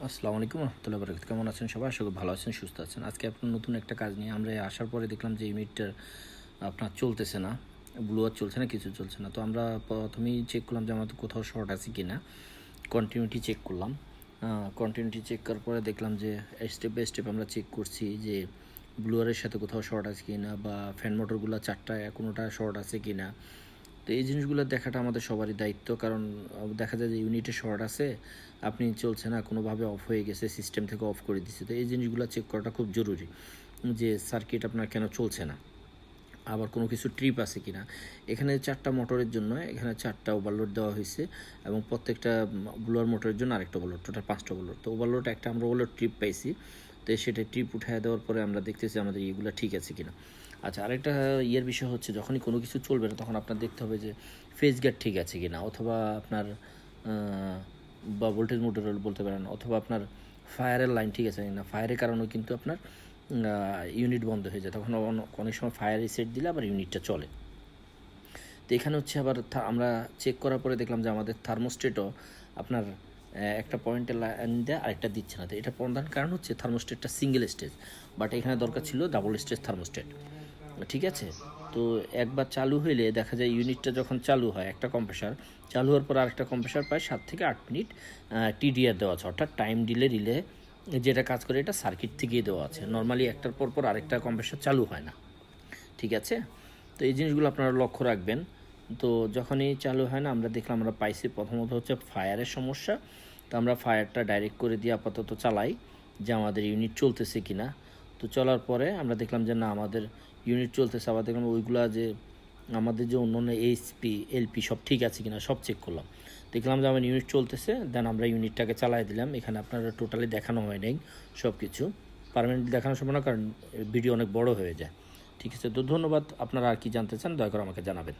আসসালামু আলাইকুম রহমতুল্লাহ বরকাত। কেমন আছেন সবাই? আশা করি ভালো আছেন, সুস্থ আছেন। আজকে আপনার নতুন একটা কাজ নিয়ে আমরা আসার পরে দেখলাম যে ইউনিটটা আপনার চলতেছে না, ব্লুয়ার চলছে না, কিছু চলছে না। তো আমরা প্রথমেই চেক করলাম যে আমাদের কোথাও শর্ট আছে কি না। কন্টিনিউটি চেক করলাম। কন্টিনিউটি চেক করার পরে দেখলাম যে স্টেপ বাই স্টেপ আমরা চেক করছি যে ব্লুয়ারের সাথে কোথাও শর্ট আছে কি না, বা ফ্যান মোটরগুলো চারটায় কোনোটা শর্ট আছে কি না। তো এই জিনিসগুলো দেখাটা আমাদের সবারই দায়িত্ব, কারণ দেখা যায় যে ইউনিটে শর্ট আছে, আপনি চলছে না, কোনোভাবে অফ হয়ে গেছে, সিস্টেম থেকে অফ করে দিচ্ছে। তো এই জিনিসগুলো চেক করাটা খুব জরুরি যে সার্কিট আপনার কেন চলছে না, আবার কোনো কিছু ট্রিপ আছে কি না। এখানে 4টা মোটরের জন্য এখানে 4টা ওভারলোড দেওয়া হয়েছে, এবং প্রত্যেকটা ব্লোয়ার মোটরের জন্য আরেকটা ওভারলোড, টোটাল 5টা ওভারলোড। তো ওভারলোড একটা আমরা ওভারলোড ট্রিপ পাইছি, তো সেটা ট্রিপ উঠায় দেওয়ার পরে আমরা দেখতেছি আমাদের ইয়েগুলো ঠিক আছে কিনা। আচ্ছা, আরেকটা ইয়ের বিষয় হচ্ছে, যখনই কোনো কিছু চলবে না তখন আপনার দেখতে হবে যে ফেজ গেট ঠিক আছে কিনা, অথবা আপনার বা ভোল্টেজ মোটর বলতে পারেন, অথবা আপনার ফায়ারের লাইন ঠিক আছে কিনা। ফায়ারের কারণেও কিন্তু আপনার ইউনিট বন্ধ হয়ে যায়, তখন অনেক সময় ফায়ার রিসেট দিলে আবার ইউনিটটা চলে। তো এখানে হচ্ছে আবার আমরা চেক করার পরে দেখলাম যে আমাদের থার্মোস্টেটও আপনার একটা পয়েন্টে লাইন দেয়, আরেকটা দিচ্ছে না। তো এটা প্রধান কারণ হচ্ছে থার্মোস্টেটটা সিঙ্গেল স্টেজ, বাট এখানে দরকার ছিল ডাবল স্টেজ থার্মোস্টেট। ঠিক আছে। তো একবার চালু হইলে দেখা যায় ইউনিটটা যখন চালু হয়, একটা কম্প্রেসার চালু হওয়ার পর আরেকটা কম্প্রেসার প্রায় 7 থেকে 8 মিনিট টিডিআর দেওয়া আছে, অর্থাৎ টাইম ডিলে রিলে যেটা কাজ করে, এটা সার্কিট থেকেই দেওয়া আছে। নর্মালি একটার পর পর আরেকটা কম্প্রেসার চালু হয় না। ঠিক আছে। তো এই জিনিসগুলো আপনারা লক্ষ্য রাখবেন। তো যখনই চালু হয় না, আমরা দেখলাম আমরা পাইছি প্রথমত হচ্ছে ফায়ারের সমস্যা। তো আমরা ফায়ারটা ডাইরেক্ট করে দিয়ে আপাতত চালাই যে আমাদের ইউনিট চলতেছে কি না। তো চলার পরে আমরা দেখলাম যে না, আমাদের ইউনিট চলতেছে। আবার দেখলাম ওইগুলা যে আমাদের যে অন্য এইচপি এলপি সব ঠিক আছে কিনা সব চেক করলাম, দেখলাম যে আমার ইউনিট চলতেছে। দেন আমরা ইউনিটটাকে চালাই দিলাম। এখানে আপনারা টোটালি দেখানো হয় নাই সব কিছু, পারমানেন্টলি দেখানো সম্ভব না, কারণ ভিডিও অনেক বড় হয়ে যায়। ঠিক আছে। তো ধন্যবাদ। আপনারা আর কি জানতে চান দয়া করে আমাকে জানাবেন।